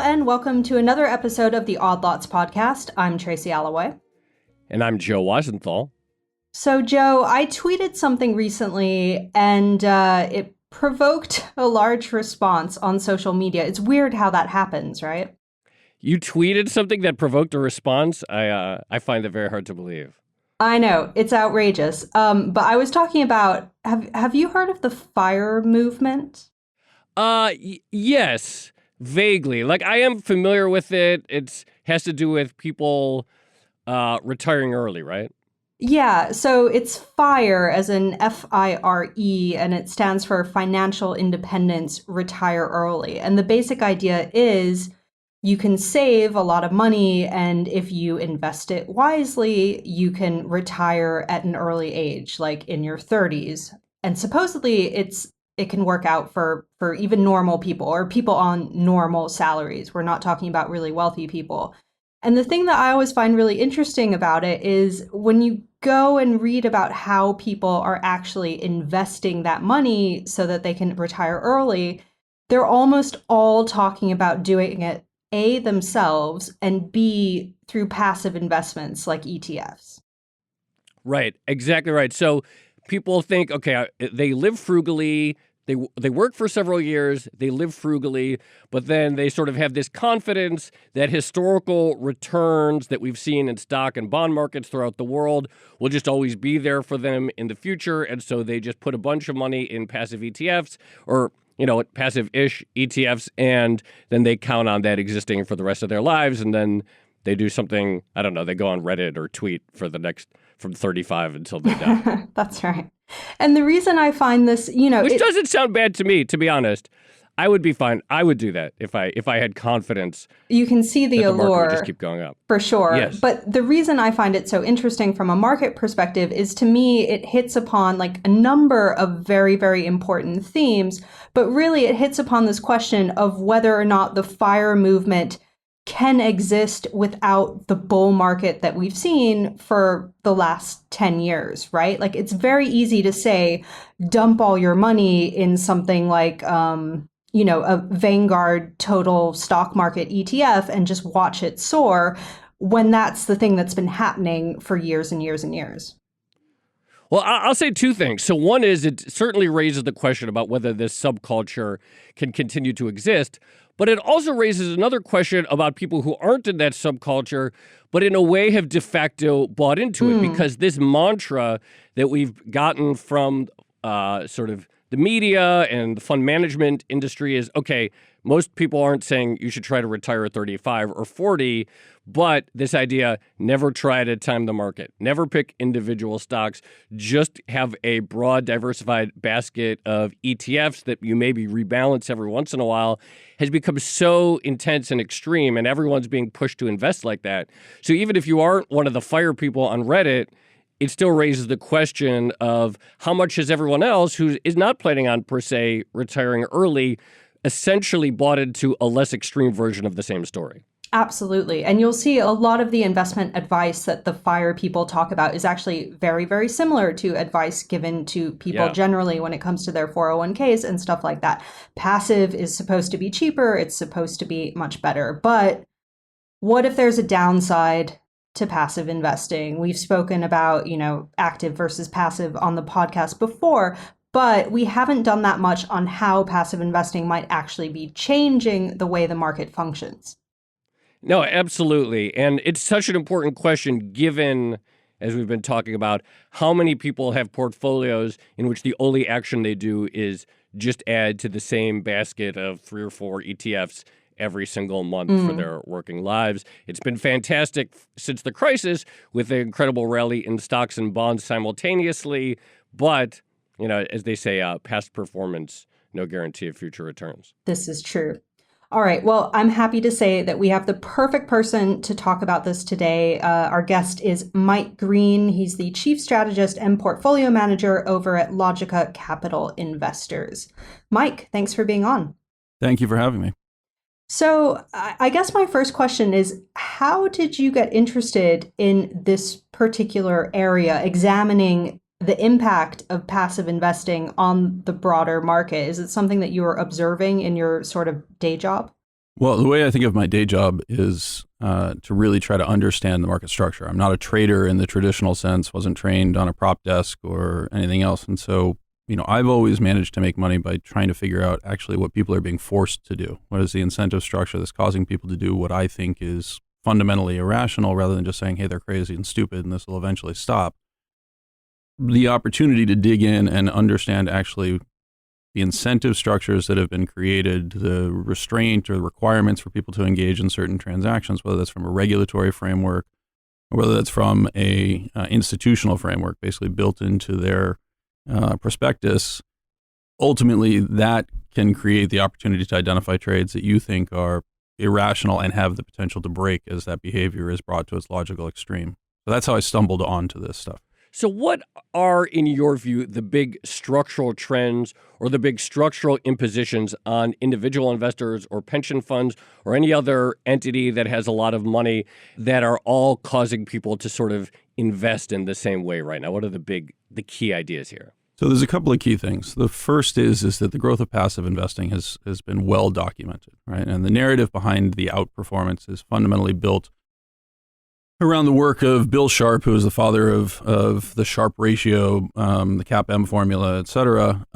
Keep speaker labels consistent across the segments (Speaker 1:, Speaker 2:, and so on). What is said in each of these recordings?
Speaker 1: and welcome to another episode of the Odd Lots podcast. I'm Tracy Alloway.
Speaker 2: And I'm Joe Weisenthal.
Speaker 1: So, Joe, I tweeted something recently, and it provoked a large response on social media. It's weird how that happens, right?
Speaker 2: You tweeted something that provoked a response? I find it very hard to believe.
Speaker 1: I know, it's outrageous. But I was talking about, have you heard of the FIRE movement?
Speaker 2: Yes, vaguely. Like, I am familiar with it. It has to do with people retiring early, right?
Speaker 1: Yeah, so it's FIRE as in FIRE, and it stands for Financial Independence, Retire Early. And the basic idea is you can save a lot of money, and if you invest it wisely, you can retire at an early age, like in your 30s. And supposedly it can work out for even normal people or people on normal salaries. We're not talking about really wealthy people. And the thing that I always find really interesting about it is when you go and read about how people are actually investing that money so that they can retire early, they're almost all talking about doing it, A, themselves, and B, through passive investments like ETFs.
Speaker 2: Right, exactly right. So people think, okay, they live frugally. They work for several years, they live frugally, but then they sort of have this confidence that historical returns that we've seen in stock and bond markets throughout the world will just always be there for them in the future. And so they just put a bunch of money in passive ETFs or, passive-ish ETFs, and then they count on that existing for the rest of their lives. And then they do something, I don't know, they go on Reddit or tweet for the next, from 35 until they die.
Speaker 1: That's right. And the reason I find this,
Speaker 2: which doesn't sound bad to me, to be honest. I would be fine. I would do that if I had confidence.
Speaker 1: You can see the allure.
Speaker 2: Market would just keep going up.
Speaker 1: For sure.
Speaker 2: Yes.
Speaker 1: But the reason I find it so interesting from a market perspective is, to me, it hits upon like a number of very, very important themes. But really, it hits upon this question of whether or not the FIRE movement can exist without the bull market that we've seen for the last 10 years, right? Like, it's very easy to say, dump all your money in something like, a Vanguard total stock market ETF and just watch it soar, when that's the thing that's been happening for years and years and years.
Speaker 2: Well, I'll say two things. So one is it certainly raises the question about whether this subculture can continue to exist. But it also raises another question about people who aren't in that subculture, but in a way have de facto bought into it, because this mantra that we've gotten from sort of the media and the fund management industry is, okay, most people aren't saying you should try to retire at 35 or 40, but this idea, never try to time the market, never pick individual stocks, just have a broad, diversified basket of ETFs that you maybe rebalance every once in a while, has become so intense and extreme, and everyone's being pushed to invest like that. So even if you aren't one of the FIRE people on Reddit, it still raises the question of how much has everyone else who is not planning on, per se, retiring early, essentially bought into a less extreme version of the same story.
Speaker 1: Absolutely. And you'll see a lot of the investment advice that the FIRE people talk about is actually very, very similar to advice given to people generally when it comes to their 401ks and stuff like that. Passive is supposed to be cheaper. It's supposed to be much better. But what if there's a downside to passive investing? We've spoken about, active versus passive on the podcast before, but we haven't done that much on how passive investing might actually be changing the way the market functions.
Speaker 2: No, absolutely. And it's such an important question given, as we've been talking about, how many people have portfolios in which the only action they do is just add to the same basket of 3 or 4 ETFs every single month for their working lives. It's been fantastic since the crisis with the incredible rally in stocks and bonds simultaneously. But, as they say, past performance, no guarantee of future returns.
Speaker 1: This is true. All right. Well, I'm happy to say that we have the perfect person to talk about this today. Our guest is Mike Green. He's the chief strategist and portfolio manager over at Logica Capital Investors. Mike, thanks for being on.
Speaker 3: Thank you for having me.
Speaker 1: So I guess my first question is, how did you get interested in this particular area, examining the impact of passive investing on the broader market? Is it something that you were observing in your sort of day job?
Speaker 3: Well, the way I think of my day job is to really try to understand the market structure. I'm not a trader in the traditional sense, wasn't trained on a prop desk or anything else. And so, I've always managed to make money by trying to figure out actually what people are being forced to do. What is the incentive structure that's causing people to do what I think is fundamentally irrational rather than just saying, hey, they're crazy and stupid and this will eventually stop. The opportunity to dig in and understand actually the incentive structures that have been created, the restraint or the requirements for people to engage in certain transactions, whether that's from a regulatory framework or whether that's from a institutional framework, basically built into their prospectus. Ultimately, that can create the opportunity to identify trades that you think are irrational and have the potential to break as that behavior is brought to its logical extreme. So that's how I stumbled onto this stuff.
Speaker 2: So what are, in your view, the big structural trends or the big structural impositions on individual investors or pension funds or any other entity that has a lot of money that are all causing people to sort of invest in the same way right now? What are the key ideas here?
Speaker 3: So there's a couple of key things. The first is that the growth of passive investing has been well documented, right? And the narrative behind the outperformance is fundamentally built around the work of Bill Sharpe, who is the father of the Sharpe ratio, the CAP-M formula, et cetera.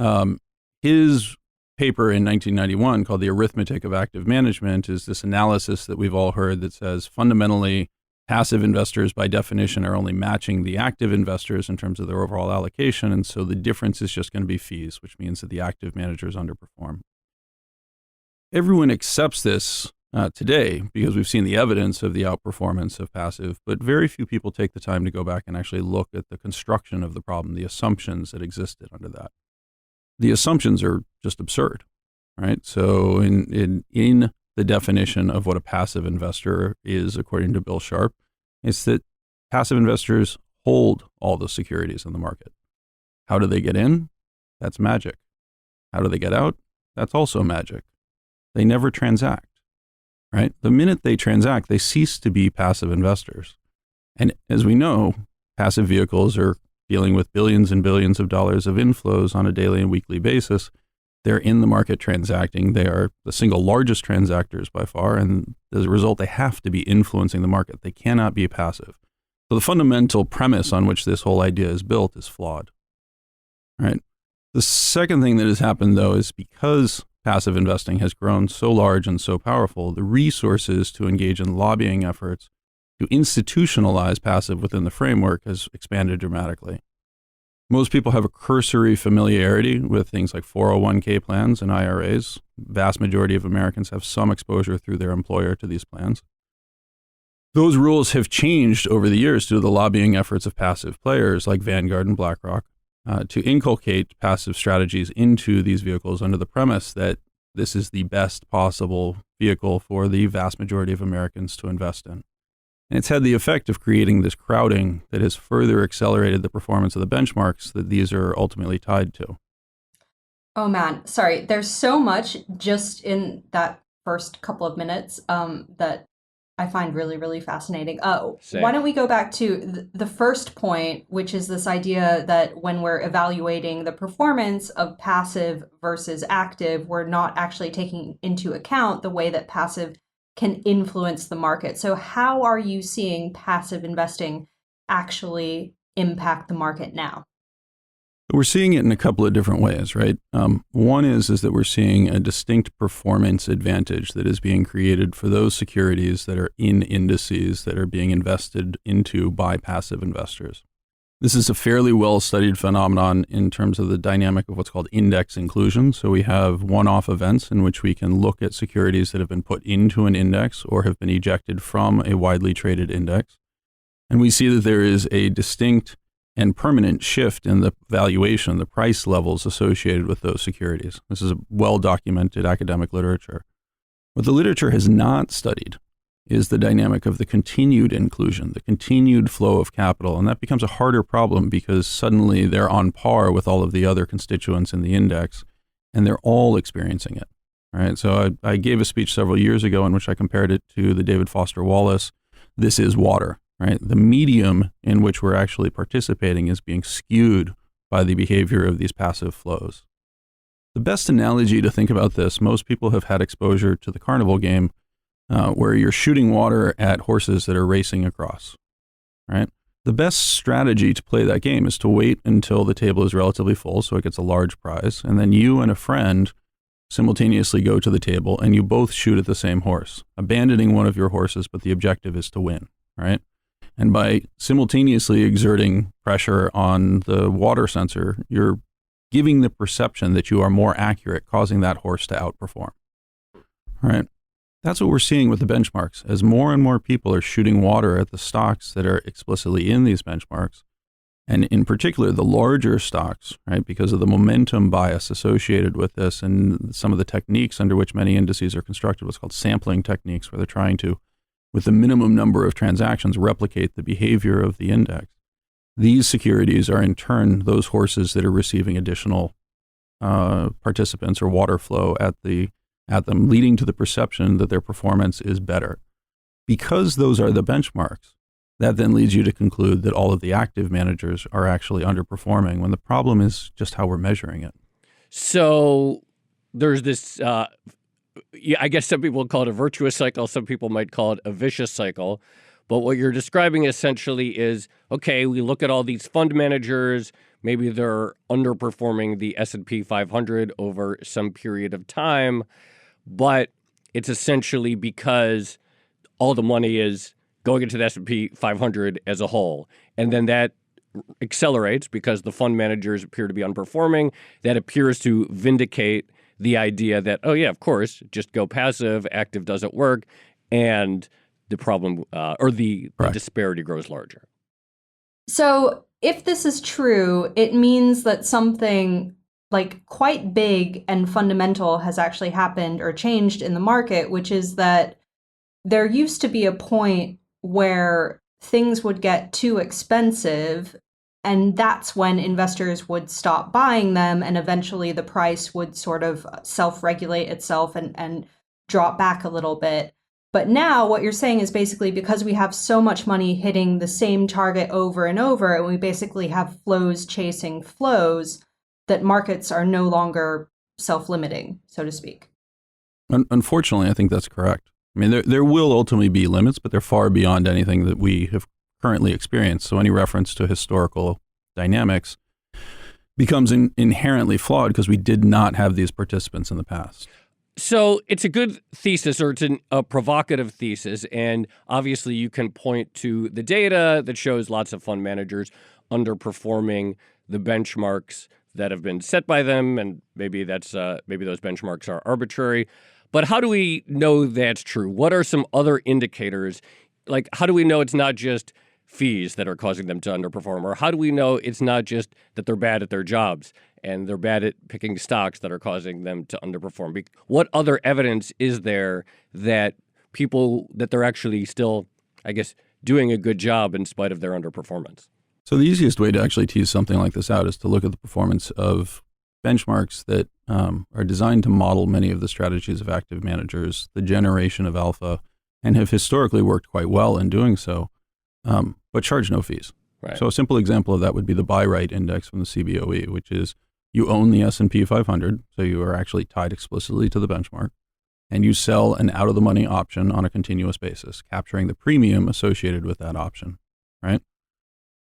Speaker 3: His paper in 1991 called The Arithmetic of Active Management is this analysis that we've all heard that says fundamentally passive investors by definition are only matching the active investors in terms of their overall allocation. And so the difference is just going to be fees, which means that the active managers underperform. Everyone accepts this today because we've seen the evidence of the outperformance of passive, but very few people take the time to go back and actually look at the construction of the problem, the assumptions that existed under that. The assumptions are just absurd, right? So in the definition of what a passive investor is, according to Bill Sharpe, it's that passive investors hold all the securities in the market. How do they get in? That's magic. How do they get out? That's also magic. They never transact. Right? The minute they transact, they cease to be passive investors. And as we know, passive vehicles are dealing with billions and billions of dollars of inflows on a daily and weekly basis. They're in the market transacting. They are the single largest transactors by far. And as a result, they have to be influencing the market. They cannot be passive. So the fundamental premise on which this whole idea is built is flawed. Right? The second thing that has happened, though, is because passive investing has grown so large and so powerful, the resources to engage in lobbying efforts to institutionalize passive within the framework has expanded dramatically. Most people have a cursory familiarity with things like 401k plans and IRAs. Vast majority of Americans have some exposure through their employer to these plans. Those rules have changed over the years due to the lobbying efforts of passive players like Vanguard and BlackRock. To inculcate passive strategies into these vehicles under the premise that this is the best possible vehicle for the vast majority of Americans to invest in. And it's had the effect of creating this crowding that has further accelerated the performance of the benchmarks that these are ultimately tied to.
Speaker 1: Oh man, sorry. There's so much just in that first couple of minutes that I find really, really fascinating. Why don't we go back to the first point, which is this idea that when we're evaluating the performance of passive versus active, we're not actually taking into account the way that passive can influence the market. So how are you seeing passive investing actually impact the market now?
Speaker 3: We're seeing it in a couple of different ways, right? One is that we're seeing a distinct performance advantage that is being created for those securities that are in indices that are being invested into by passive investors. This is a fairly well-studied phenomenon in terms of the dynamic of what's called index inclusion. So we have one-off events in which we can look at securities that have been put into an index or have been ejected from a widely traded index. And we see that there is a distinct and permanent shift in the valuation, the price levels associated with those securities. This is a well-documented academic literature. What the literature has not studied is the dynamic of the continued inclusion, the continued flow of capital. And that becomes a harder problem because suddenly they're on par with all of the other constituents in the index, and they're all experiencing it. Right? So I gave a speech several years ago in which I compared it to the David Foster Wallace, "This is water." Right? The medium in which we're actually participating is being skewed by the behavior of these passive flows. The best analogy to think about this, most people have had exposure to the carnival game where you're shooting water at horses that are racing across, right? The best strategy to play that game is to wait until the table is relatively full so it gets a large prize, and then you and a friend simultaneously go to the table and you both shoot at the same horse, abandoning one of your horses, but the objective is to win, right? And by simultaneously exerting pressure on the water sensor, you're giving the perception that you are more accurate, causing that horse to outperform, right? That's what we're seeing with the benchmarks. As more and more people are shooting water at the stocks that are explicitly in these benchmarks, and in particular, the larger stocks, right, because of the momentum bias associated with this and some of the techniques under which many indices are constructed, what's called sampling techniques, where they're trying to, with the minimum number of transactions, replicate the behavior of the index. These securities are in turn those horses that are receiving additional participants or water flow at them, leading to the perception that their performance is better. Because those are the benchmarks, that then leads you to conclude that all of the active managers are actually underperforming when the problem is just how we're measuring it.
Speaker 2: So there's this, I guess some people call it a virtuous cycle. Some people might call it a vicious cycle. But what you're describing essentially is, okay, we look at all these fund managers, maybe they're underperforming the S&P 500 over some period of time, but it's essentially because all the money is going into the S&P 500 as a whole. And then that accelerates because the fund managers appear to be underperforming. That appears to vindicate the idea that, oh yeah, of course, just go passive, active doesn't work, and the problem the disparity grows larger.
Speaker 1: So if this is true, it means that something like quite big and fundamental has actually happened or changed in the market, which is that there used to be a point where things would get too expensive, and that's when investors would stop buying them, and eventually the price would sort of self-regulate itself and drop back a little bit. But now what you're saying is basically because we have so much money hitting the same target over and over, and we basically have flows chasing flows, that markets are no longer self-limiting, so to speak.
Speaker 3: Unfortunately, I think that's correct. I mean, there will ultimately be limits, but they're far beyond anything that we have currently experienced. So any reference to historical dynamics becomes inherently flawed because we did not have these participants in the past.
Speaker 2: So it's a good thesis, or it's a provocative thesis, and obviously you can point to the data that shows lots of fund managers underperforming the benchmarks that have been set by them, and maybe those benchmarks are arbitrary. But how do we know that's true? What are some other indicators? Like, how do we know it's not just fees that are causing them to underperform? Or how do we know it's not just that they're bad at their jobs and they're bad at picking stocks that are causing them to underperform? What other evidence is there that they're actually still, I guess, doing a good job in spite of their underperformance?
Speaker 3: So the easiest way to actually tease something like this out is to look at the performance of benchmarks that are designed to model many of the strategies of active managers, the generation of alpha, and have historically worked quite well in doing so, but charge no fees.
Speaker 2: Right.
Speaker 3: So a simple example of that would be the buy right index from the CBOE, which is you own the S&P 500, so you are actually tied explicitly to the benchmark, and you sell an out-of-the-money option on a continuous basis, capturing the premium associated with that option, right?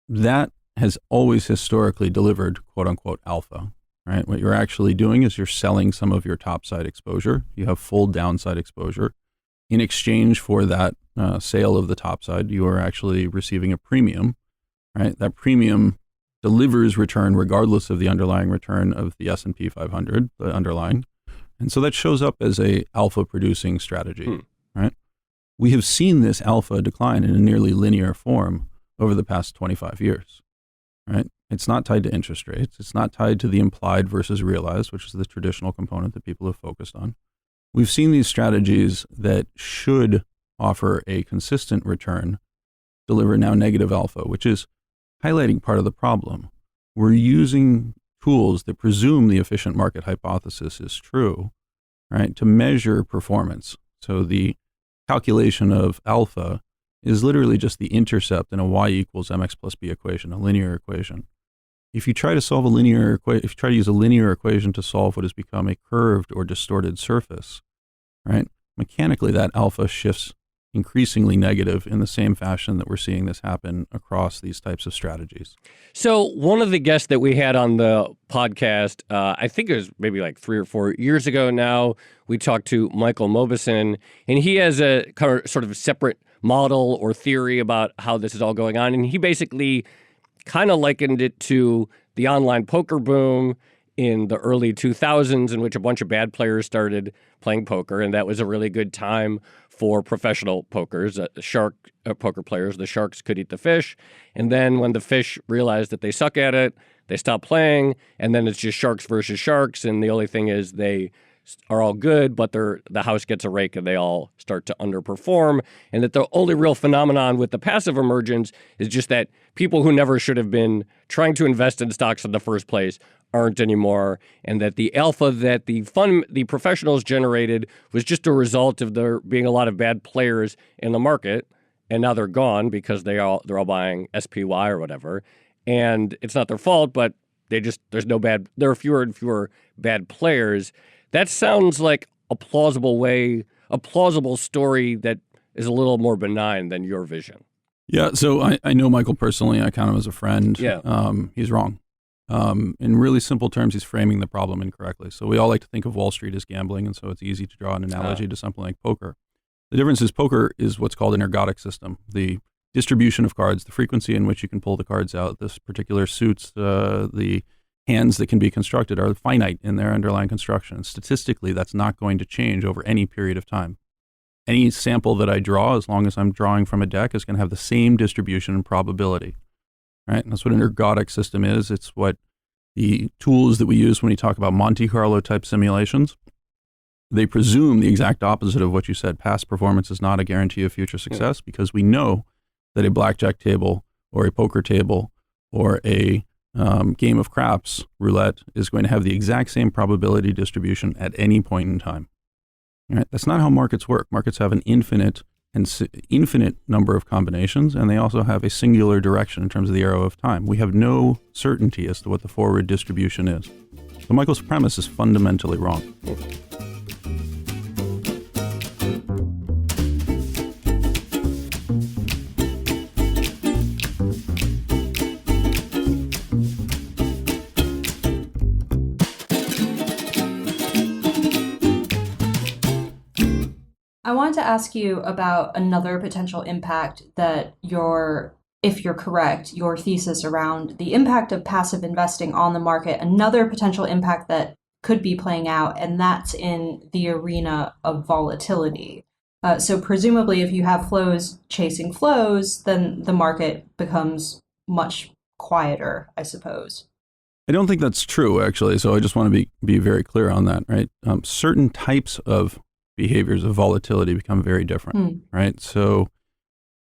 Speaker 3: That has always historically delivered quote-unquote alpha, right? What you're actually doing is you're selling some of your topside exposure. You have full downside exposure. In exchange for that sale of the topside, you are actually receiving a premium, right? That premium delivers return regardless of the underlying return of the S&P 500, the underlying. And so that shows up as a alpha producing strategy, right? We have seen this alpha decline in a nearly linear form over the past 25 years, right? It's not tied to interest rates. It's not tied to the implied versus realized, which is the traditional component that people have focused on. We've seen these strategies that should offer a consistent return deliver now negative alpha, which is highlighting part of the problem. We're using tools that presume the efficient market hypothesis is true, right, to measure performance. So the calculation of alpha is literally just the intercept in a y equals mx plus b equation, a linear equation. if you try to use a linear equation to solve what has become a curved or distorted surface, right? Mechanically, that alpha shifts increasingly negative in the same fashion that we're seeing this happen across these types of strategies.
Speaker 2: So one of the guests that we had on the podcast, I think it was maybe like 3 or 4 years ago now, we talked to Michael Mauboussin, and he has a sort of separate model or theory about how this is all going on. And he basically kind of likened it to the online poker boom in the early 2000s, in which a bunch of bad players started playing poker, and that was a really good time for professional poker players. The sharks could eat the fish, and then when the fish realized that they suck at it, they stopped playing, and then it's just sharks versus sharks, and the only thing is they are all good, but the house gets a rake and they all start to underperform, and that the only real phenomenon with the passive emergence is just that people who never should have been trying to invest in stocks in the first place aren't anymore, and that the alpha that the professionals generated was just a result of there being a lot of bad players in the market, and now they're gone because they're all buying SPY or whatever, and it's not their fault, but there are fewer and fewer bad players. That sounds like a plausible story that is a little more benign than your vision.
Speaker 3: Yeah, so I know Michael personally. I count him as a friend.
Speaker 2: Yeah.
Speaker 3: He's wrong. In really simple terms, he's framing the problem incorrectly. So we all like to think of Wall Street as gambling, and so it's easy to draw an analogy to something like poker. The difference is poker is what's called an ergodic system. The distribution of cards, the frequency in which you can pull the cards out, this particular suits the hands that can be constructed are finite in their underlying construction. And statistically, that's not going to change over any period of time. Any sample that I draw, as long as I'm drawing from a deck, is going to have the same distribution and probability. Right? And that's what an ergodic system is. It's what the tools that we use when we talk about Monte Carlo type simulations. They presume the exact opposite of what you said. Past performance is not a guarantee of future success, because we know that a blackjack table or a poker table or a game of craps roulette is going to have the exact same probability distribution at any point in time. Right? That's not how markets work. Markets have an infinite number of combinations, and they also have a singular direction in terms of the arrow of time. We have no certainty as to what the forward distribution is. So Michael's premise is fundamentally wrong.
Speaker 1: I wanted to ask you about another potential impact that if you're correct, your thesis around the impact of passive investing on the market, another potential impact that could be playing out, and that's in the arena of volatility. So presumably if you have flows chasing flows, then the market becomes much quieter, I suppose.
Speaker 3: I don't think that's true, actually. So I just want to be very clear on that, right? Certain types of behaviors of volatility become very different, right? So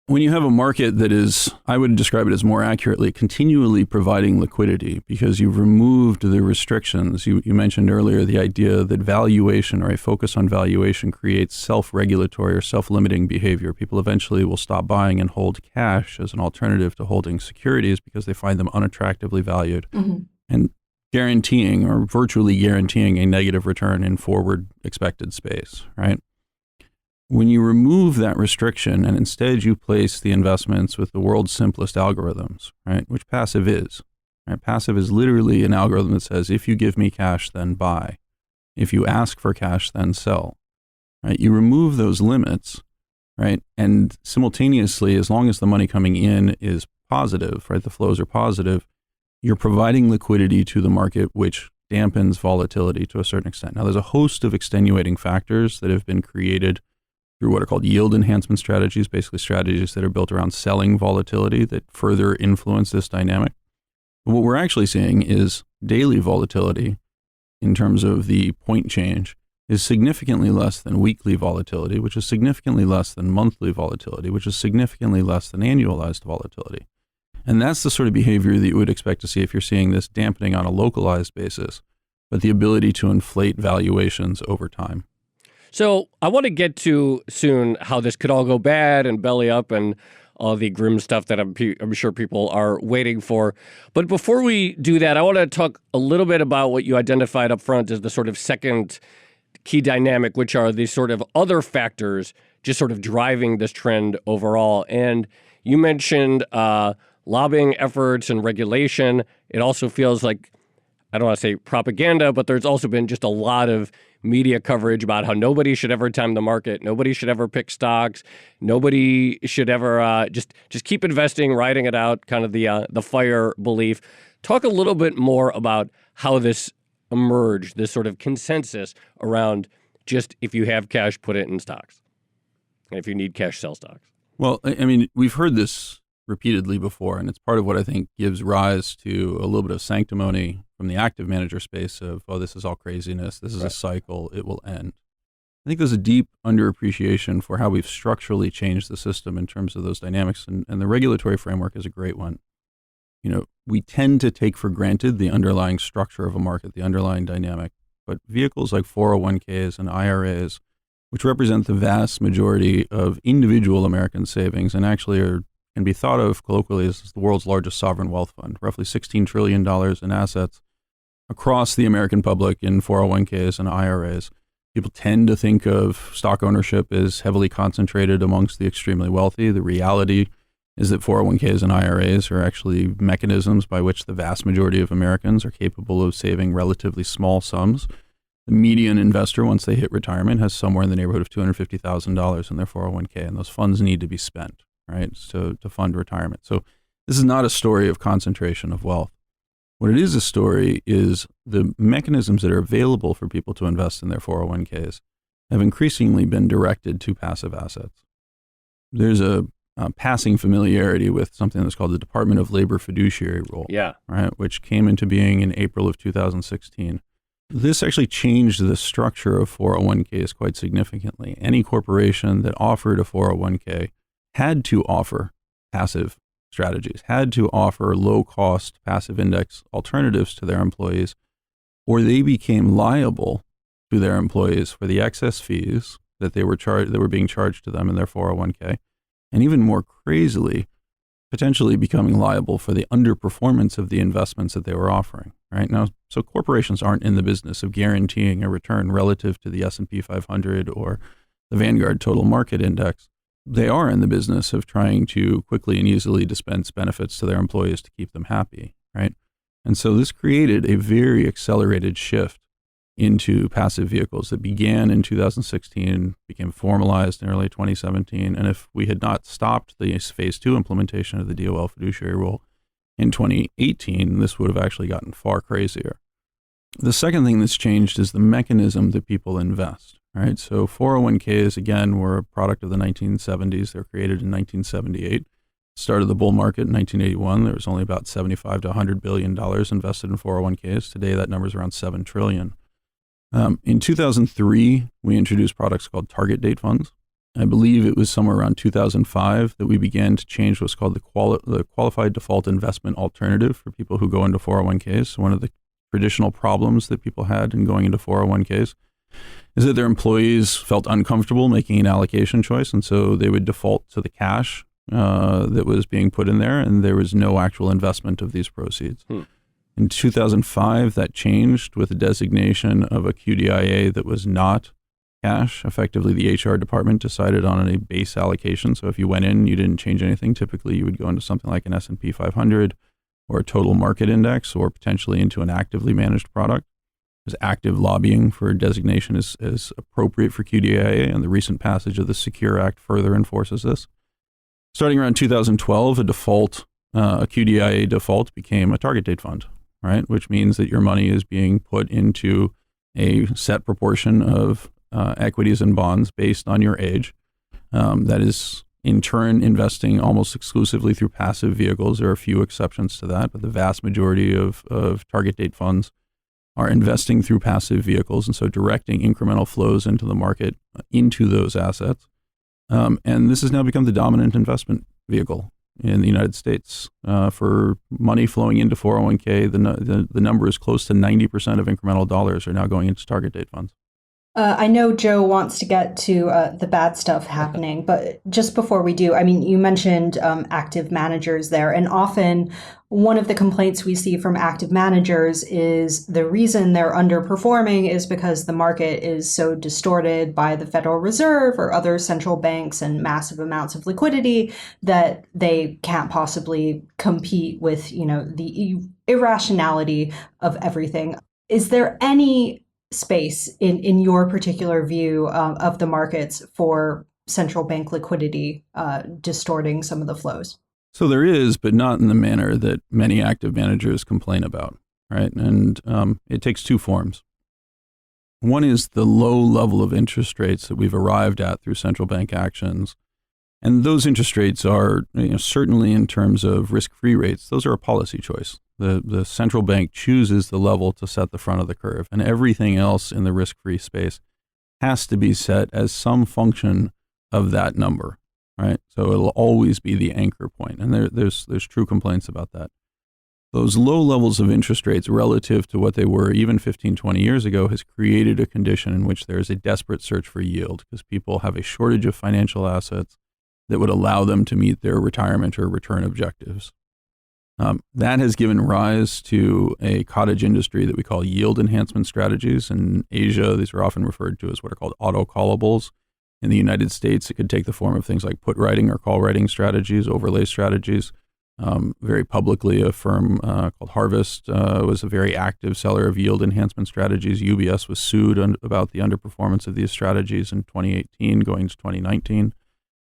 Speaker 3: when you have a market that is, I would describe it as more accurately, continually providing liquidity because you've removed the restrictions. You mentioned earlier the idea that valuation or a focus on valuation creates self-regulatory or self-limiting behavior. People eventually will stop buying and hold cash as an alternative to holding securities because they find them unattractively valued. And guaranteeing or virtually guaranteeing a negative return in forward expected space, right? When you remove that restriction and instead you place the investments with the world's simplest algorithms, right, which passive is, right? Passive is literally an algorithm that says, if you give me cash, then buy. If you ask for cash, then sell, right? You remove those limits, right? And simultaneously, as long as the money coming in is positive, right, the flows are positive, you're providing liquidity to the market, which dampens volatility to a certain extent. Now, there's a host of extenuating factors that have been created through what are called yield enhancement strategies, basically strategies that are built around selling volatility that further influence this dynamic. But what we're actually seeing is daily volatility in terms of the point change is significantly less than weekly volatility, which is significantly less than monthly volatility, which is significantly less than annualized volatility. And that's the sort of behavior that you would expect to see if you're seeing this dampening on a localized basis, but the ability to inflate valuations over time.
Speaker 2: So I want to get to soon how this could all go bad and belly up and all the grim stuff that I'm sure people are waiting for. But before we do that, I want to talk a little bit about what you identified up front as the sort of second key dynamic, which are these sort of other factors just sort of driving this trend overall. And you mentioned lobbying efforts and regulation. It also feels like, I don't want to say propaganda, but there's also been just a lot of media coverage about how nobody should ever time the market, nobody should ever pick stocks, nobody should ever just keep investing, riding it out, kind of the FIRE belief. Talk a little bit more about how this emerged, this sort of consensus around just if you have cash, put it in stocks, and if you need cash, sell stocks.
Speaker 3: Well, I mean, we've heard this repeatedly before, and it's part of what I think gives rise to a little bit of sanctimony from the active manager space of, oh, this is all craziness, this is a cycle, it will end. I think there's a deep underappreciation for how we've structurally changed the system in terms of those dynamics, and the regulatory framework is a great one. You know, we tend to take for granted the underlying structure of a market, the underlying dynamic, but vehicles like 401ks and IRAs, which represent the vast majority of individual American savings and actually can be thought of colloquially as the world's largest sovereign wealth fund, roughly $16 trillion in assets across the American public in 401ks and IRAs. People tend to think of stock ownership as heavily concentrated amongst the extremely wealthy. The reality is that 401ks and IRAs are actually mechanisms by which the vast majority of Americans are capable of saving relatively small sums. The median investor, once they hit retirement, has somewhere in the neighborhood of $250,000 in their 401k, and those funds need to be spent, right, to fund retirement. So this is not a story of concentration of wealth. What it is a story is the mechanisms that are available for people to invest in their 401ks have increasingly been directed to passive assets. There's a passing familiarity with something that's called the Department of Labor Fiduciary Rule, right, which came into being in April of 2016. This actually changed the structure of 401ks quite significantly. Any corporation that offered a 401k had to offer passive strategies, had to offer low-cost passive index alternatives to their employees, or they became liable to their employees for the excess fees that they were being charged to them in their 401k, and even more crazily, potentially becoming liable for the underperformance of the investments that they were offering. Right now, so corporations aren't in the business of guaranteeing a return relative to the S&P 500 or the Vanguard Total Market Index. They are in the business of trying to quickly and easily dispense benefits to their employees to keep them happy, right? And so this created a very accelerated shift into passive vehicles that began in 2016, became formalized in early 2017. And if we had not stopped the phase 2 implementation of the DOL fiduciary rule in 2018, this would have actually gotten far crazier. The second thing that's changed is the mechanism that people invest, right? So 401ks, again, were a product of the 1970s. They were created in 1978. Started the bull market in 1981. There was only about $75 to $100 billion invested in 401ks. Today, that number is around $7 trillion. In 2003, we introduced products called target date funds. I believe it was somewhere around 2005 that we began to change what's called the qualified default investment alternative for people who go into 401ks. So one of the traditional problems that people had in going into 401ks is that their employees felt uncomfortable making an allocation choice, and so they would default to the cash that was being put in there, and there was no actual investment of these proceeds. In 2005, that changed with the designation of a QDIA that was not cash. Effectively, the HR department decided on a base allocation. So if you went in, you didn't change anything. Typically, you would go into something like an S&P 500 or a total market index, or potentially into an actively managed product. There's active lobbying for designation is appropriate for QDIA, and the recent passage of the Secure Act further enforces this. Starting around 2012, a QDIA default became a target date fund, right? Which means that your money is being put into a set proportion of equities and bonds based on your age. That is, in turn, investing almost exclusively through passive vehicles. There are a few exceptions to that, but the vast majority of target date funds are investing through passive vehicles, and so directing incremental flows into the market, into those assets. And this has now become the dominant investment vehicle in the United States. For money flowing into 401k, the number is close to 90% of incremental dollars are now going into target date funds.
Speaker 1: I know Joe wants to get to the bad stuff happening, but just before we do, I mean, you mentioned active managers there, and often one of the complaints we see from active managers is the reason they're underperforming is because the market is so distorted by the Federal Reserve or other central banks and massive amounts of liquidity that they can't possibly compete with, the irrationality of everything. Is there any space in your particular view of the markets for central bank liquidity distorting some of the flows?
Speaker 3: So there is, but not in the manner that many active managers complain about, right? And it takes two forms. One is the low level of interest rates that we've arrived at through central bank actions. And those interest rates are, certainly in terms of risk-free rates, those are a policy choice. The central bank chooses the level to set the front of the curve, and everything else in the risk-free space has to be set as some function of that number, right? So it'll always be the anchor point, and there's true complaints about that. Those low levels of interest rates relative to what they were even 15, 20 years ago has created a condition in which there is a desperate search for yield because people have a shortage of financial assets that would allow them to meet their retirement or return objectives. That has given rise to a cottage industry that we call yield enhancement strategies. In Asia, these are often referred to as what are called auto-callables. In the United States, it could take the form of things like put writing or call writing strategies, overlay strategies. Very publicly, a firm called Harvest was a very active seller of yield enhancement strategies. UBS was sued about the underperformance of these strategies in 2018 going to 2019.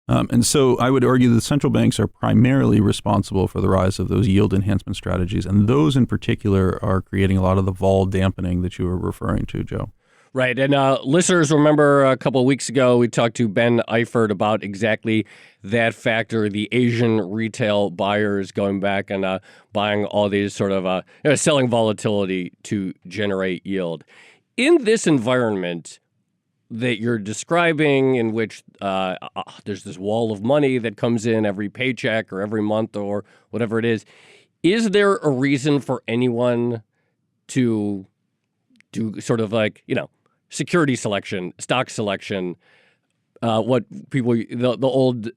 Speaker 3: And so I would argue that central banks are primarily responsible for the rise of those yield enhancement strategies. And those in particular are creating a lot of the vol dampening that you were referring to, Joe.
Speaker 2: Right. And listeners, remember a couple of weeks ago, we talked to Ben Eifert about exactly that factor, the Asian retail buyers going back and buying all these sort of selling volatility to generate yield. In this environment that you're describing, in which there's this wall of money that comes in every paycheck or every month or whatever it is there a reason for anyone to do sort of like, security selection, stock selection, what people, the old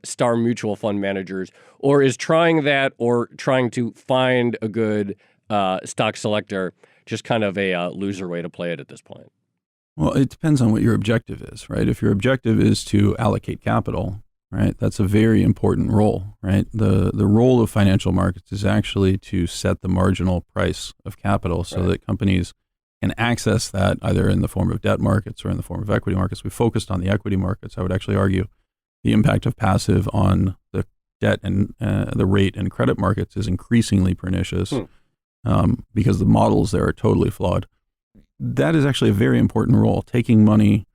Speaker 2: star mutual fund managers, or is trying that or trying to find a good stock selector just kind of a loser way to play it at this point?
Speaker 3: Well, it depends on what your objective is, right? If your objective is to allocate capital, right, that's a very important role, right? The role of financial markets is actually to set the marginal price of capital so that companies can access that either in the form of debt markets or in the form of equity markets. We focused on the equity markets. I would actually argue the impact of passive on the debt and the rate and credit markets is increasingly pernicious because the models there are totally flawed. That is actually a very important role. Taking money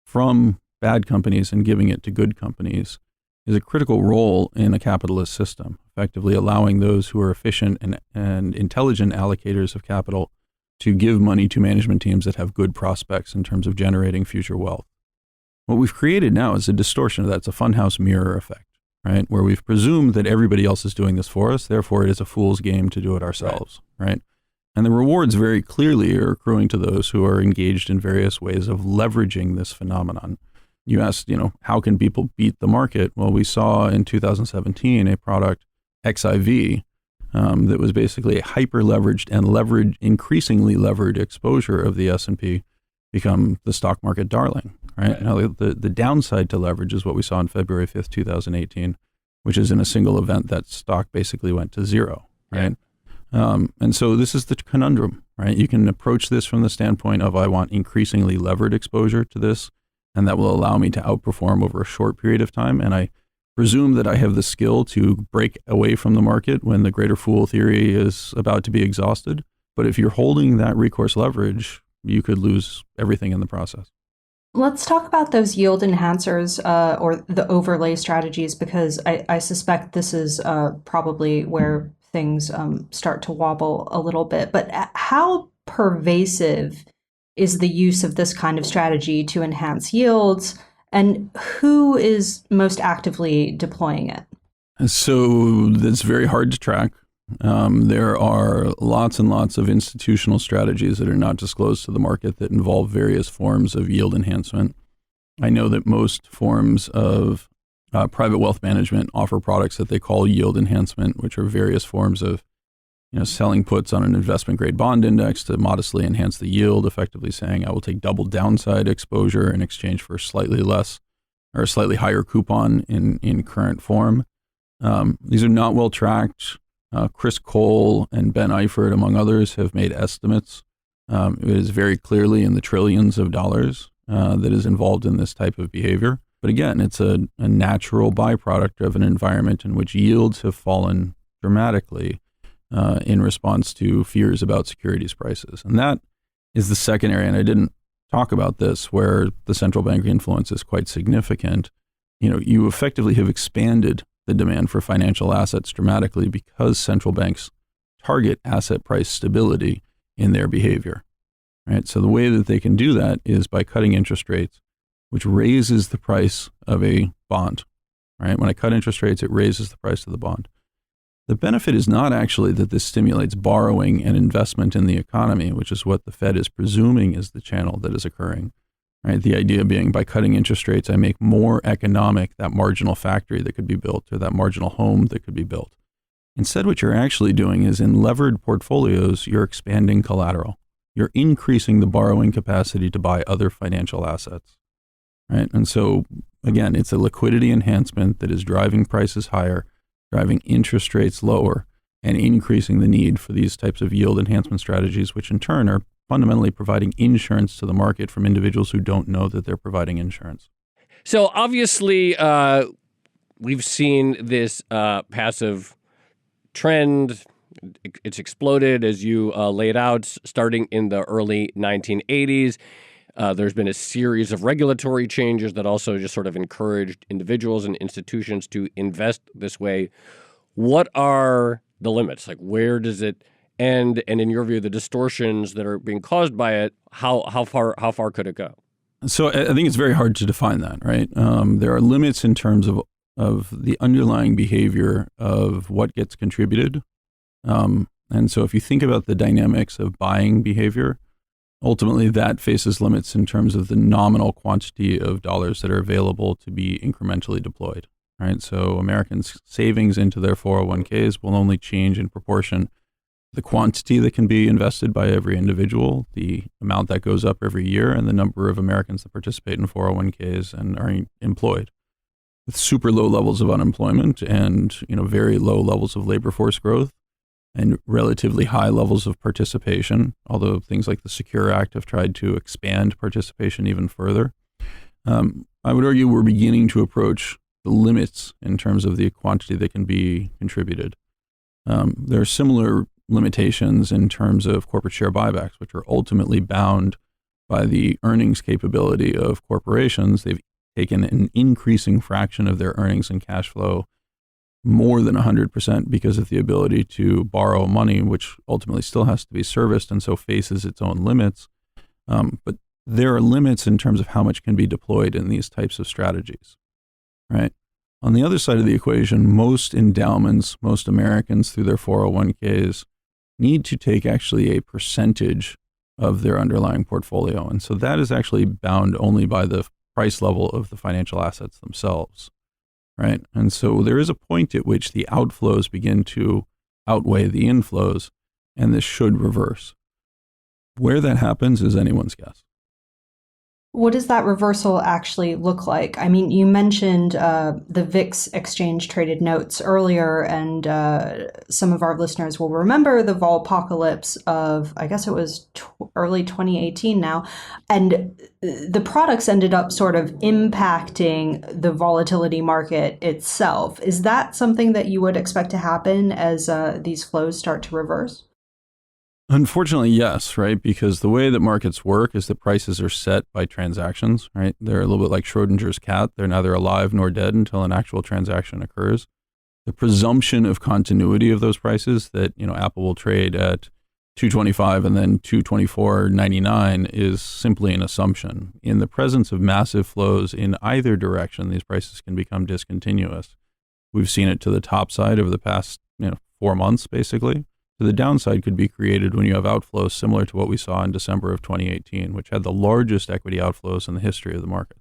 Speaker 3: from bad companies and giving it to good companies is a critical role in a capitalist system, effectively allowing those who are efficient and intelligent allocators of capital to give money to management teams that have good prospects in terms of generating future wealth. What we've created now is a distortion of that. It's a funhouse mirror effect, right? Where we've presumed that everybody else is doing this for us. Therefore, it is a fool's game to do it ourselves, right? And the rewards very clearly are accruing to those who are engaged in various ways of leveraging this phenomenon. You asked, how can people beat the market? Well, we saw in 2017 a product, XIV, that was basically a hyper-leveraged and increasingly levered exposure of the S&P become the stock market darling, right? Now, the downside to leverage is what we saw on February 5th, 2018, which is in a single event that stock basically went to zero, right? And so this is the conundrum, right? You can approach this from the standpoint of I want increasingly levered exposure to this, and that will allow me to outperform over a short period of time. And I presume that I have the skill to break away from the market when the greater fool theory is about to be exhausted. But if you're holding that recourse leverage, you could lose everything in the process.
Speaker 1: Let's talk about those yield enhancers or the overlay strategies, because I suspect this is probably where things start to wobble a little bit. But how pervasive is the use of this kind of strategy to enhance yields, and who is most actively deploying it?
Speaker 3: So that's very hard to track, There are lots and lots of institutional strategies that are not disclosed to the market that involve various forms of yield enhancement. I know that most forms of private wealth management offer products that they call yield enhancement, which are various forms of selling puts on an investment grade bond index to modestly enhance the yield, effectively saying I will take double downside exposure in exchange for slightly less or a slightly higher coupon in current form. These are not well tracked. Chris Cole and Ben Eifert, among others, have made estimates. It is very clearly in the trillions of dollars that is involved in this type of behavior. But again, it's a natural byproduct of an environment in which yields have fallen dramatically in response to fears about securities prices. And that is the second area, and I didn't talk about this, where the central bank influence is quite significant. You effectively have expanded the demand for financial assets dramatically because central banks target asset price stability in their behavior, right? So the way that they can do that is by cutting interest rates, which raises the price of a bond, right? When I cut interest rates, it raises the price of the bond. The benefit is not actually that this stimulates borrowing and investment in the economy, which is what the Fed is presuming is the channel that is occurring, right? The idea being by cutting interest rates, I make more economic that marginal factory that could be built or that marginal home that could be built. Instead, what you're actually doing is in levered portfolios, you're expanding collateral. You're increasing the borrowing capacity to buy other financial assets, right? And so, again, it's a liquidity enhancement that is driving prices higher, driving interest rates lower, and increasing the need for these types of yield enhancement strategies, which in turn are fundamentally providing insurance to the market from individuals who don't know that they're providing insurance.
Speaker 2: So obviously, we've seen this passive trend. It's exploded, as you laid out, starting in the early 1980s. There's been a series of regulatory changes that also just sort of encouraged individuals and institutions to invest this way. What are the limits? Like, where does it end? And in your view, the distortions that are being caused by it, how far could it go?
Speaker 3: So I think it's very hard to define that, right? There are limits in terms of the underlying behavior of what gets contributed. And so if you think about the dynamics of buying behavior, ultimately that faces limits in terms of the nominal quantity of dollars that are available to be incrementally deployed, right? So Americans' savings into their 401ks will only change in proportion the quantity that can be invested by every individual, the amount that goes up every year, and the number of Americans that participate in 401ks and are employed. With super low levels of unemployment and very low levels of labor force growth and relatively high levels of participation, although things like the Secure Act have tried to expand participation even further, I would argue we're beginning to approach the limits in terms of the quantity that can be contributed. There are similar limitations in terms of corporate share buybacks, which are ultimately bound by the earnings capability of corporations. They've taken an increasing fraction of their earnings and cash flow, more than 100%, because of the ability to borrow money, which ultimately still has to be serviced and so faces its own limits. But there are limits in terms of how much can be deployed in these types of strategies, right? On the other side of the equation, most endowments, most Americans through their 401ks need to take actually a percentage of their underlying portfolio. And so that is actually bound only by the price level of the financial assets themselves, right? And so there is a point at which the outflows begin to outweigh the inflows, and this should reverse. Where that happens is anyone's guess.
Speaker 1: What does that reversal actually look like? I mean, you mentioned the VIX exchange traded notes earlier, and some of our listeners will remember the vol-apocalypse of, I guess it was early 2018 now, and the products ended up sort of impacting the volatility market itself. Is that something that you would expect to happen as these flows start to reverse?
Speaker 3: Unfortunately, yes, right? Because the way that markets work is that prices are set by transactions, right? They're a little bit like Schrodinger's cat. They're neither alive nor dead until an actual transaction occurs. The presumption of continuity of those prices, that Apple will trade at $225 and then $224.99, is simply an assumption. In the presence of massive flows in either direction, these prices can become discontinuous. We've seen it to the top side over the past 4 months, basically. So the downside could be created when you have outflows similar to what we saw in December of 2018, which had the largest equity outflows in the history of the market.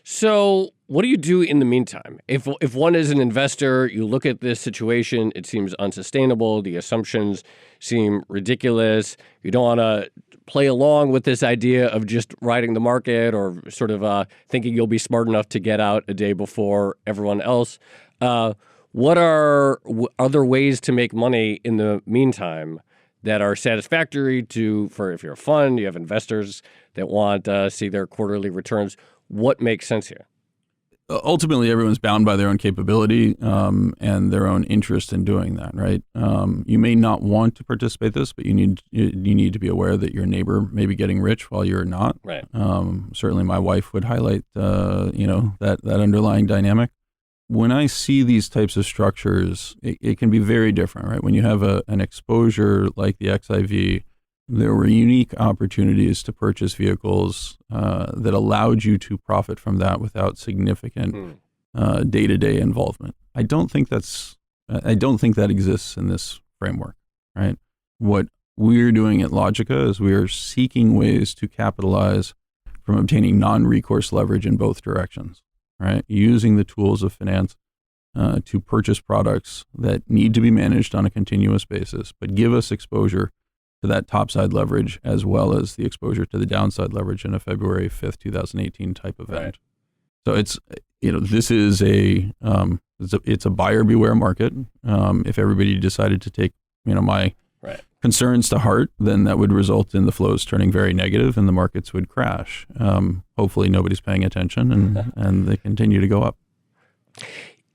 Speaker 2: So what do you do in the meantime? If one is an investor, you look at this situation, it seems unsustainable. The assumptions seem ridiculous. You don't want to play along with this idea of just riding the market or sort of thinking you'll be smart enough to get out a day before everyone else. What are other ways to make money in the meantime that are satisfactory for if you're a fund, you have investors that want to see their quarterly returns? What makes sense here?
Speaker 3: Ultimately, everyone's bound by their own capability and their own interest in doing that, right? You may not want to participate in this, but you need to be aware that your neighbor may be getting rich while you're not.
Speaker 2: Right.
Speaker 3: Certainly, my wife would highlight, that underlying dynamic. When I see these types of structures, it can be very different, right? When you have an exposure like the XIV, there were unique opportunities to purchase vehicles that allowed you to profit from that without significant day-to-day involvement. I don't think that exists in this framework, right? What we're doing at Logica is we are seeking ways to capitalize from obtaining non-recourse leverage in both directions, right? Using the tools of finance to purchase products that need to be managed on a continuous basis, but give us exposure to that topside leverage as well as the exposure to the downside leverage in a February 5th, 2018 type event. Right. So it's, this is it's a buyer beware market. If everybody decided to take, my concerns to heart, then that would result in the flows turning very negative and the markets would crash. Hopefully nobody's paying attention and they continue to go up.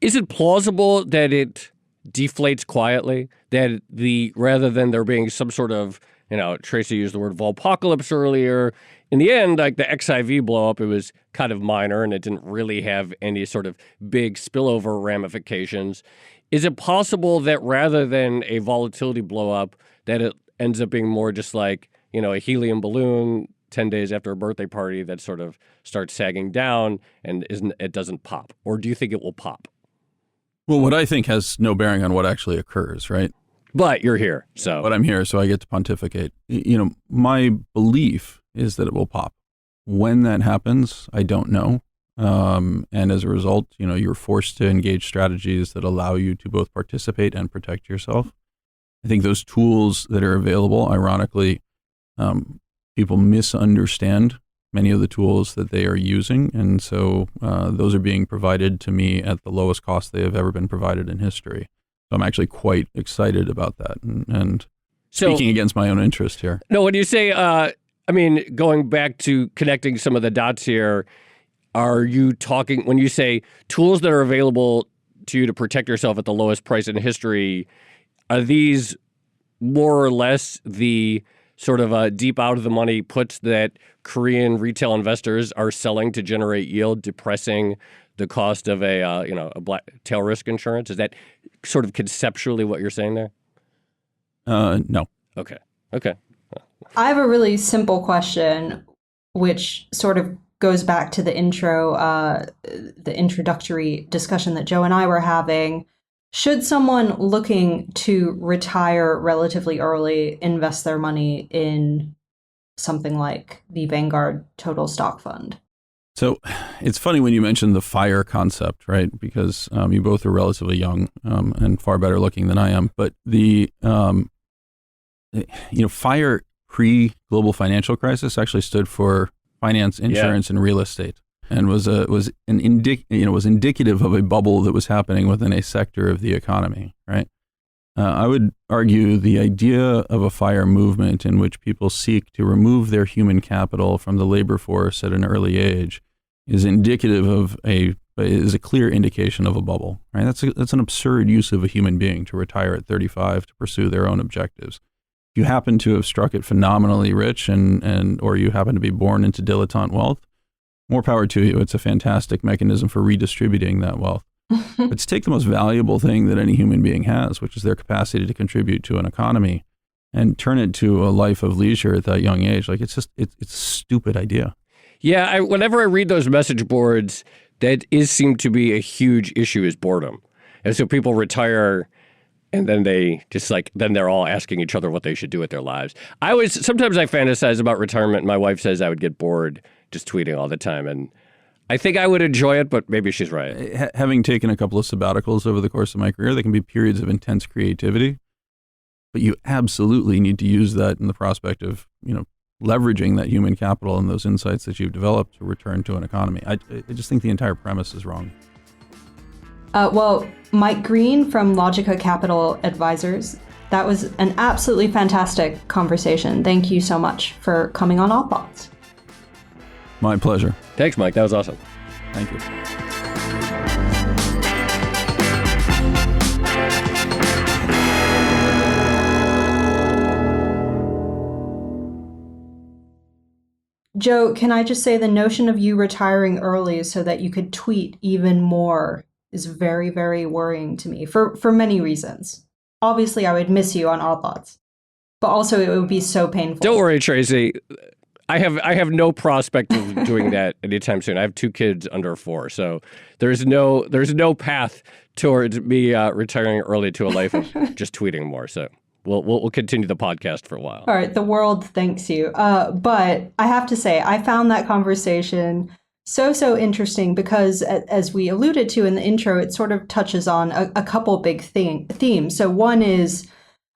Speaker 2: Is it plausible that it deflates quietly, that rather than there being some sort of, Tracy used the word volpocalypse earlier, in the end, like the XIV blow up, it was kind of minor and it didn't really have any sort of big spillover ramifications. Is it possible that rather than a volatility blow up, that it ends up being more just like, a helium balloon 10 days after a birthday party that sort of starts sagging down and it doesn't pop? Or do you think it will pop?
Speaker 3: Well, what I think has no bearing on what actually occurs, right?
Speaker 2: But you're here, so.
Speaker 3: But I'm here, so I get to pontificate. My belief is that it will pop. When that happens, I don't know. And as a result, you're forced to engage strategies that allow you to both participate and protect yourself. I think those tools that are available, ironically, people misunderstand many of the tools that they are using. And so those are being provided to me at the lowest cost they have ever been provided in history. So I'm actually quite excited about that and speaking against my own interest here.
Speaker 2: No, when you say, going back to connecting some of the dots here, are you talking, when you say tools that are available to you to protect yourself at the lowest price in history, are these more or less the sort of deep out of the money puts that Korean retail investors are selling to generate yield, depressing the cost of a black tail risk insurance? Is that sort of conceptually what you're saying there?
Speaker 3: No.
Speaker 2: Okay.
Speaker 1: I have a really simple question, which sort of goes back to the introductory discussion that Joe and I were having. Should someone looking to retire relatively early invest their money in something like the Vanguard Total Stock Fund?
Speaker 3: So it's funny when you mention the FIRE concept, right? Because you both are relatively young and far better looking than I am. But the FIRE pre-global financial crisis actually stood for finance, insurance, and real estate, and was indicative of a bubble that was happening within a sector of the economy, right? I would argue the idea of a FIRE movement in which people seek to remove their human capital from the labor force at an early age is indicative of is a clear indication of a bubble, right? That's an absurd use of a human being to retire at 35 to pursue their own objectives. If you happen to have struck it phenomenally rich or you happen to be born into dilettante wealth, more power to you. It's a fantastic mechanism for redistributing that wealth. But to take the most valuable thing that any human being has, which is their capacity to contribute to an economy, and turn it to a life of leisure at that young age, like it's a stupid idea.
Speaker 2: Yeah, whenever I read those message boards, that seemed to be a huge issue is boredom. And so people retire And then then they're all asking each other what they should do with their lives. Sometimes I fantasize about retirement. My wife says I would get bored just tweeting all the time. And I think I would enjoy it, but maybe she's right.
Speaker 3: Having taken a couple of sabbaticals over the course of my career, there can be periods of intense creativity, but you absolutely need to use that in the prospect of, leveraging that human capital and those insights that you've developed to return to an economy. I just think the entire premise is wrong.
Speaker 1: Well, Mike Green from Logica Capital Advisors, that was an absolutely fantastic conversation. Thank you so much for coming on All Thoughts.
Speaker 3: My pleasure.
Speaker 2: Thanks, Mike. That was awesome.
Speaker 3: Thank you.
Speaker 1: Joe, can I just say the notion of you retiring early so that you could tweet even more is very, very worrying to me for many reasons. Obviously, I would miss you on All Thoughts, but also it would be so painful.
Speaker 2: Don't worry, Tracy. I have no prospect of doing that anytime soon. I have 2 kids under 4, so there's no path towards me retiring early to a life of just tweeting more. So we'll continue the podcast for a while.
Speaker 1: All right, the world thanks you. But I have to say, I found that conversation so interesting because, as we alluded to in the intro, it sort of touches on a couple big themes. So one is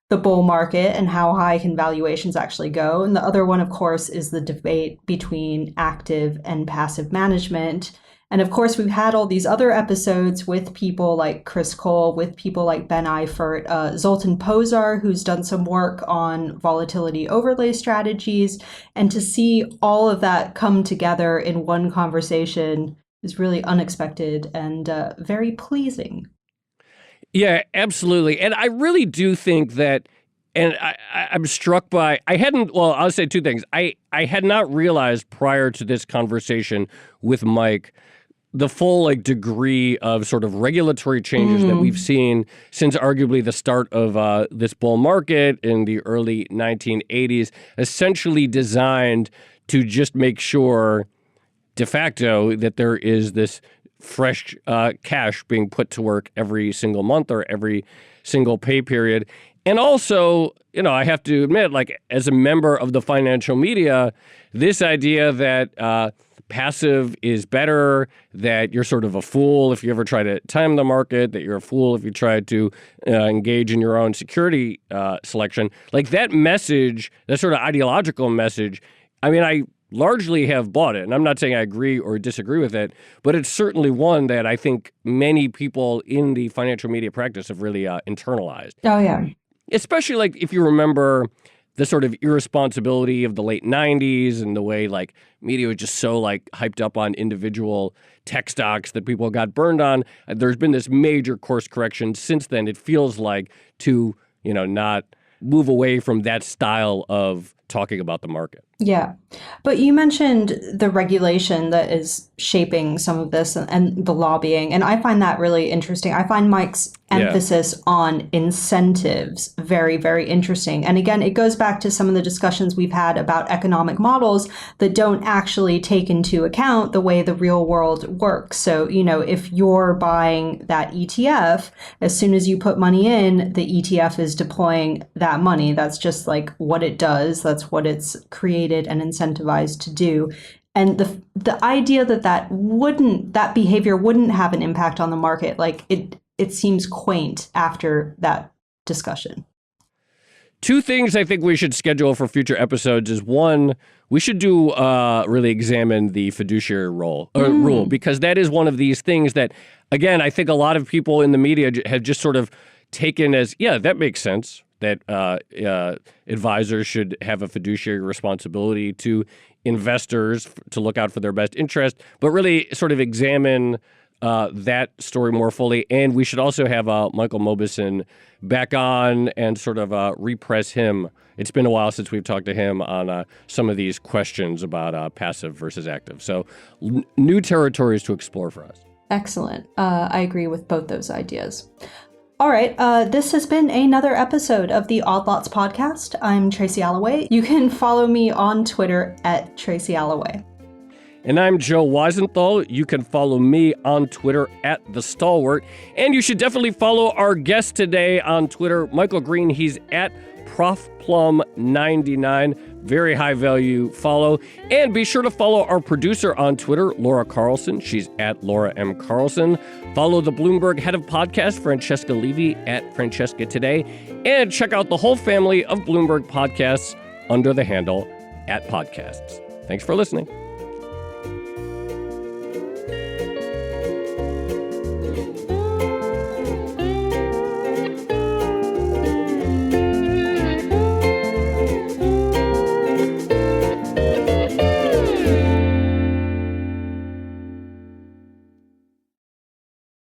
Speaker 1: the bull market and how high can valuations actually go. And the other one, of course, is the debate between active and passive management. And of course, we've had all these other episodes with people like Chris Cole, with people like Ben Eifert, Zoltan Pozar, who's done some work on volatility overlay strategies. And to see all of that come together in one conversation is really unexpected and very pleasing.
Speaker 2: Yeah, absolutely. And I really do think that, and I'm struck by, I'll say 2 things. I had not realized prior to this conversation with Mike the full degree of sort of regulatory changes that we've seen since arguably the start of this bull market in the early 1980s, essentially designed to just make sure de facto that there is this fresh cash being put to work every single month or every single pay period. And also, I have to admit, as a member of the financial media, this idea that passive is better, that you're sort of a fool if you ever try to time the market, that you're a fool if you try to engage in your own security selection. That message, that sort of ideological message, I largely have bought it. And I'm not saying I agree or disagree with it, but it's certainly one that I think many people in the financial media practice have really internalized.
Speaker 1: Oh, yeah.
Speaker 2: Especially if you remember the sort of irresponsibility of the late 90s and the way media was just so hyped up on individual tech stocks that people got burned on. There's been this major course correction since then. It feels like to, not move away from that style of talking about the market.
Speaker 1: Yeah. But you mentioned the regulation that is shaping some of this and the lobbying. And I find that really interesting. I find Mike's emphasis on incentives very, very interesting. And again, it goes back to some of the discussions we've had about economic models that don't actually take into account the way the real world works. So, if you're buying that ETF, as soon as you put money in, the ETF is deploying that money. That's just what it does. That's what it's created and incentivized to do. And the idea that behavior wouldn't have an impact on the market, it seems quaint after that discussion.
Speaker 2: 2 things I think we should schedule for future episodes is, one, we should do really examine the fiduciary rule, because that is one of these things that, again, I think a lot of people in the media have just sort of taken as, yeah, that makes sense, that advisors should have a fiduciary responsibility to investors to look out for their best interest, but really sort of examine that story more fully. And we should also have Michael Mauboussin back on and sort of repress him. It's been a while since we've talked to him on some of these questions about passive versus active. So new territories to explore for us.
Speaker 1: Excellent. I agree with both those ideas. All right, this has been another episode of the Odd Lots podcast. I'm Tracy Alloway. You can follow me on Twitter at Tracy Alloway.
Speaker 2: And I'm Joe Weisenthal. You can follow me on Twitter at The Stalwart. And you should definitely follow our guest today on Twitter, Michael Green. He's at ProfPlum99. Very high value follow. And be sure to follow our producer on Twitter, Laura Carlson. She's at Laura M. Carlson. Follow the Bloomberg head of podcast, Francesca Levy, at Francesca Today. And check out the whole family of Bloomberg podcasts under the handle @podcasts. Thanks for listening.